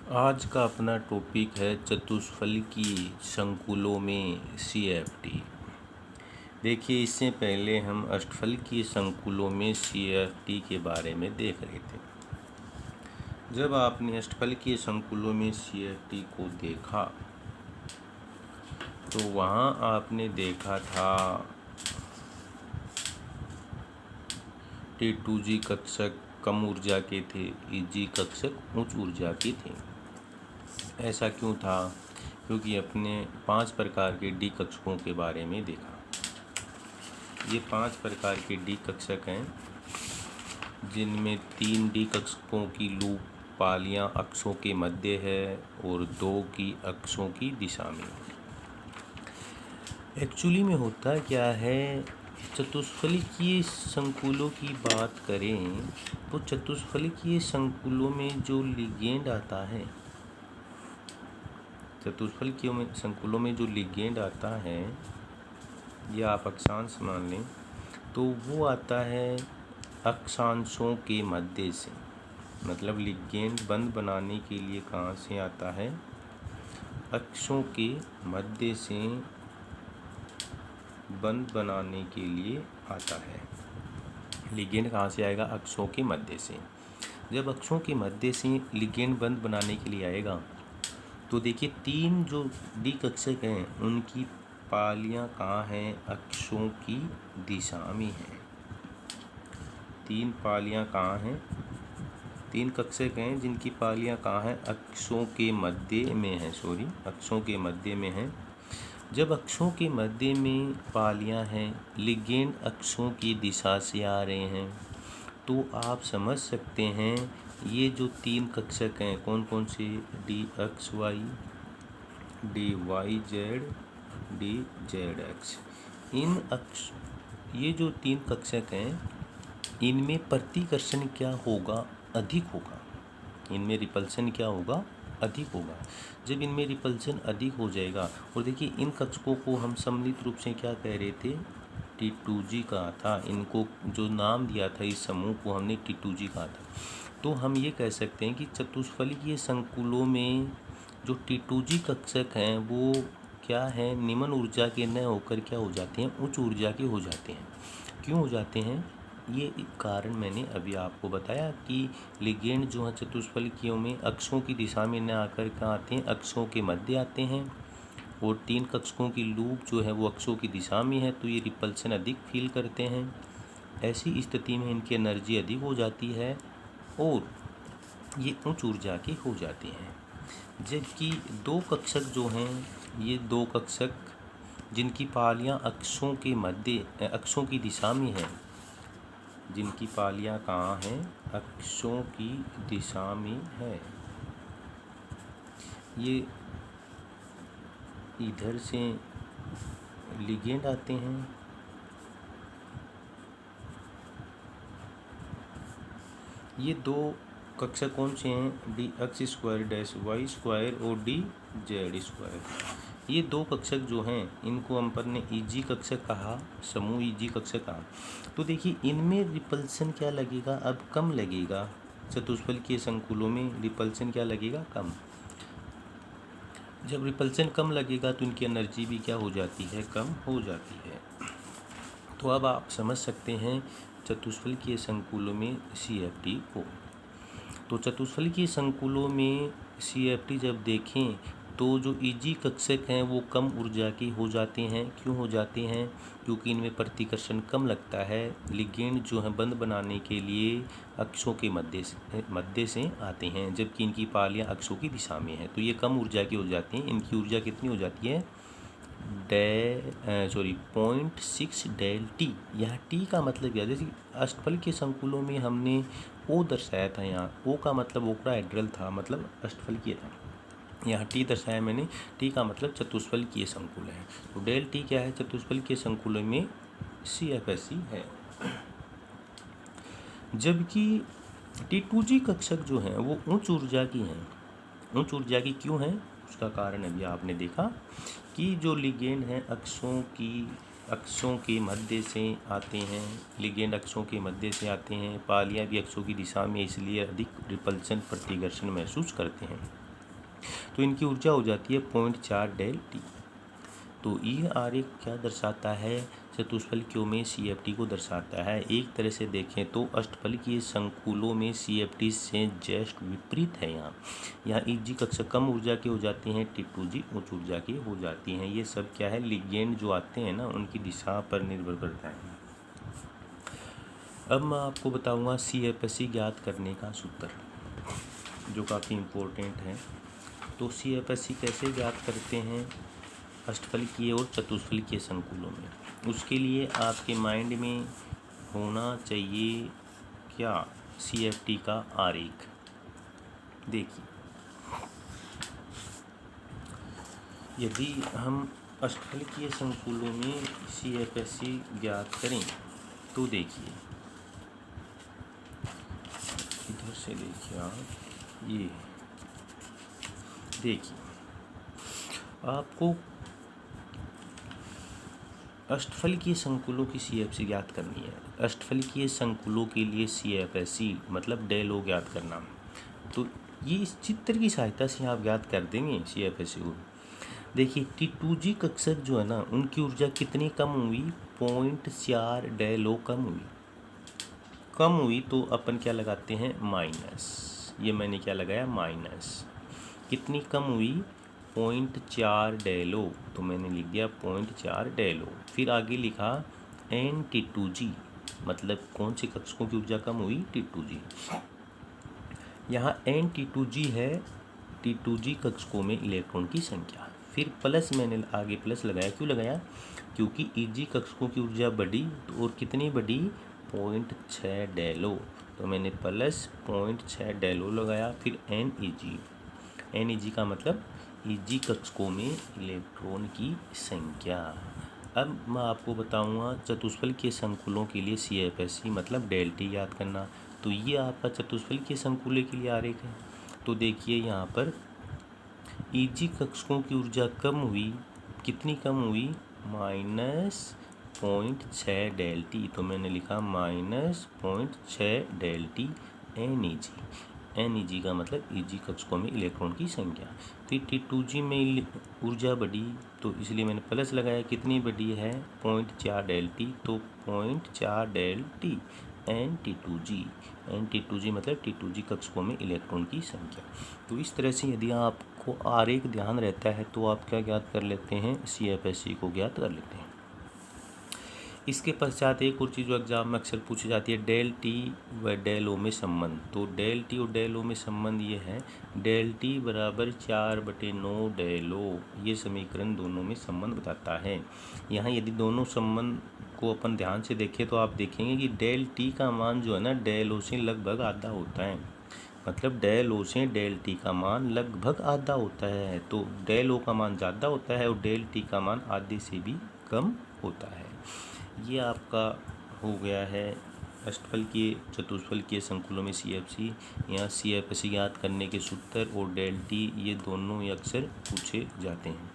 आज का अपना टॉपिक है चतुष्फलकीय संकुलों में CFT। देखिए, इससे पहले हम अष्टफलकीय संकुलों में CFT के बारे में देख रहे थे। जब आपने अष्टफलकीय संकुलों में CFT को देखा तो वहाँ आपने देखा था T2G कक्षक कम ऊर्जा के थे, EG कक्षक उच्च ऊर्जा के थे। ऐसा क्यों था? क्योंकि अपने 5 प्रकार के डी कक्षकों के बारे में देखा। ये 5 प्रकार के डी कक्षक हैं, जिनमें 3 डी कक्षकों की लूप पालियां अक्षों के मध्य है और 2 की अक्षों की दिशा में। एक्चुअली में होता क्या है, चतुष्फलकीय संकुलों की बात करें तो चतुष्फलकीय संकुलों में जो लिगेंड आता है, चतुष्फलकीय में संकुलों में जो लिगेंड आता है, या आप अक्षांश मान लें, तो वो आता है अक्षांशों के मध्य से। मतलब लिगेंड बंध बनाने के लिए कहाँ से आता है? अक्षों के मध्य से बंध बनाने के लिए आता है। लिगेंड कहाँ से आएगा? अक्षों के मध्य से। जब अक्षों के मध्य से लिगेंड बंध बनाने के लिए आएगा तो देखिए, 3 जो डी कक्षक हैं उनकी पालियां कहाँ हैं? अक्षों की दिशा में हैं। 3 पालियां कहाँ हैं? 3 कक्षक हैं जिनकी पालियां कहाँ हैं? अक्षों के मध्य में हैं। अक्षों के मध्य में हैं। जब अक्षों के मध्य में पालियां हैं, लिगेंड अक्षों की दिशा से आ रहे हैं, तो आप समझ सकते हैं ये जो 3 कक्षक हैं, कौन कौन से? D x y, d y z, d z x. ये जो 3 कक्षक हैं, इनमें प्रतिकर्षण क्या होगा? अधिक होगा। इनमें रिपल्सन क्या होगा? अधिक होगा। जब इनमें रिपल्सन अधिक हो जाएगा, और देखिए इन कक्षकों को हम सम्मिलित रूप से क्या कह रहे थे? T2G कहा था। इनको जो नाम दिया था, इस समूह को हमने T2G कहा था। तो हम ये कह सकते हैं कि चतुष्फलकीय संकुलों में जो T2G कक्षक हैं वो क्या है? निम्न ऊर्जा के न होकर क्या हो जाते हैं? उच्च ऊर्जा के हो जाते हैं। क्यों हो जाते हैं? ये कारण मैंने अभी आपको बताया कि लिगेंड जो है चतुष्फलकीयों में अक्षों की दिशा में न आकर कहाँ आते हैं? अक्षों के मध्य आते हैं। और 3 कक्षकों की लूप जो है वो अक्षों की दिशा में है, तो ये रिपल्सन अधिक फील करते हैं। ऐसी स्थिति में इनकी एनर्जी अधिक हो जाती है और ये उच्च ऊर्जा के हो जाते हैं। जबकि 2 कक्षक जो हैं, ये 2 कक्षक जिनकी पालियां अक्षों के मध्य, अक्षों की दिशा में है, जिनकी पालियां कहाँ हैं? अक्षों की दिशा में है, ये इधर से लिगेंड आते हैं, ये 2 कक्षक कौन से हैं? D x square dash y square और डी जेड स्क्वायर। ये 2 कक्षक जो हैं, इनको हम पर ने EG कक्षक कहा, समूह EG कक्षक कहा। तो देखिए, इनमें रिपल्सन क्या लगेगा? अब कम लगेगा। चतुष्फलकीय संकुलों में रिपल्सन क्या लगेगा? कम। जब रिपल्सन कम लगेगा तो इनकी एनर्जी भी क्या हो जाती है? कम हो जाती है। तो अब आप समझ सकते हैं चतुष्फलकीय संकुलों में CFT को। तो चतुष्फलकीय संकुलों में CFT जब देखें तो जो EG कक्षक हैं वो कम ऊर्जा के हो जाते हैं। क्यों हो जाते हैं? क्योंकि इनमें प्रतिकर्षण कम लगता है। लिगेंड जो है बंध बनाने के लिए अक्षों के मध्य से आते हैं, जबकि इनकी पालियां अक्षों की दिशा में है, तो ये कम ऊर्जा की हो जाती हैं। इनकी ऊर्जा कितनी हो जाती है? 0.6 डेल टी। यहाँ टी का मतलब क्या? जैसे अष्टफलकीय संकुलों में हमने ओ दर्शाया था, यहाँ ओ का मतलब ओक्टाहेड्रल था, मतलब अष्टफलकीय था। यहाँ टी दर्शाया मैंने, टी का मतलब चतुष्फलकीय संकुल है। तो डेल टी क्या है? चतुष्फलकीय संकुलों में CFSE है। जबकि T2G कक्षक जो हैं वो उच्च ऊर्जा की हैं। उच्च ऊर्जा की क्यों हैं? उसका कारण अभी आपने देखा कि जो लिगेंड हैं अक्षों के मध्य से आते हैं। लिगेंड अक्षों के मध्य से आते हैं, पालियां भी अक्षों की दिशा में, इसलिए अधिक रिपल्सन प्रतिकर्षण महसूस करते हैं। तो इनकी ऊर्जा हो जाती है 0.4 डेल टी। तो ये आरेख क्या दर्शाता है? चतुष्फलकीयों में CFT को दर्शाता है। एक तरह से देखें तो अष्टफलकीय संकुलों में CFT से जस्ट विपरीत है। यहाँ EG कक्षा कम ऊर्जा की हो जाती हैं, T2G उच्च ऊर्जा की हो जाती हैं। ये सब क्या है, लिगेंड जो आते हैं ना उनकी दिशा पर निर्भर करता है। अब मैं आपको बताऊंगा CFSE ज्ञात करने का सूत्र, जो काफ़ी इम्पोर्टेंट है। तो CFSE कैसे ज्ञात करते हैं अष्टफलकीय और चतुष्फलकीय संकुलों में? उसके लिए आपके माइंड में होना चाहिए क्या, CFT का आरेख। देखिए, यदि हम अष्टफलकीय संकुलों में CFSE ज्ञात करें तो देखिए, इधर से देखिए आप, ये देखिए आपको अष्टफलकीय संकुलों की CFSE ज्ञात करनी है। अष्टफलकीय संकुलों के लिए CFSE मतलब डेल ओ ज्ञात करना। तो ये इस चित्र की सहायता से आप ज्ञात कर देंगे CFSE को। देखिए T2G कक्षक जो है ना, उनकी ऊर्जा कितनी कम हुई? 0.4 डेल ओ कम हुई। तो अपन क्या लगाते हैं, माइनस। ये मैंने क्या लगाया, माइनस। कितनी कम हुई? 0.4 डेल ओ। तो मैंने लिख दिया 0.4 डेल ओ। फिर आगे लिखा N-T2G, मतलब कौन से कक्षकों की ऊर्जा कम हुई? T2G। यहाँ N-T2G है T2G कक्षकों में इलेक्ट्रॉन की संख्या। फिर प्लस मैंने आगे प्लस लगाया, क्यों लगाया? क्योंकि EG कक्षकों की ऊर्जा बढ़ी, तो और कितनी बढ़ी? 0.6 डेल ओ। तो मैंने प्लस 0.6 डेल ओ लगाया। फिर NEG का मतलब EG कक्षकों में इलेक्ट्रॉन की संख्या। अब मैं आपको बताऊंगा चतुष्फलकीय संकुलों के लिए CFSE मतलब डेल टी याद करना। तो ये आपका चतुष्फलकीय संकुल के लिए आरेख है। तो देखिए यहाँ पर EG कक्षकों की ऊर्जा कम हुई, कितनी कम हुई? -0.6 डेल टी। तो मैंने लिखा -0.6 डेल टी NEG का मतलब EG कक्षकों में इलेक्ट्रॉन की संख्या। फिर T2G में ऊर्जा बढ़ी, तो इसलिए मैंने प्लस लगाया। कितनी बढ़ी है? 0.4 डेल टी। तो 0.4 डेल टी N-T2G मतलब T2G कक्षकों में इलेक्ट्रॉन की संख्या। तो इस तरह से यदि आपको आरेख ध्यान रहता है तो आप क्या ज्ञात कर लेते हैं, CFSE को ज्ञात कर लेते हैं। इसके पश्चात एक और चीज़ जो एग्जाम में अक्सर पूछी जाती है, डेल टी व डेल ओ में संबंध। तो डेल टी और डेल ओ में संबंध ये है, डेल टी बराबर 4/9 डेल ओ। ये समीकरण दोनों में संबंध बताता है। यहाँ यदि दोनों संबंध को अपन ध्यान से देखें तो आप देखेंगे कि डेल टी का मान जो है ना, डेल ओ से लगभग आधा होता है। मतलब डेल ओ से डेल टी का मान लगभग आधा होता है। तो डेल ओ का मान ज़्यादा होता है और डेल टी का मान आधे से भी कम होता है। ये आपका हो गया है अष्टफलकीय चतुष्फलकीय संकुलों में CFSE। यहाँ CFSE ज्ञात करने के सूत्र और डेल टी, ये दोनों अक्सर पूछे जाते हैं।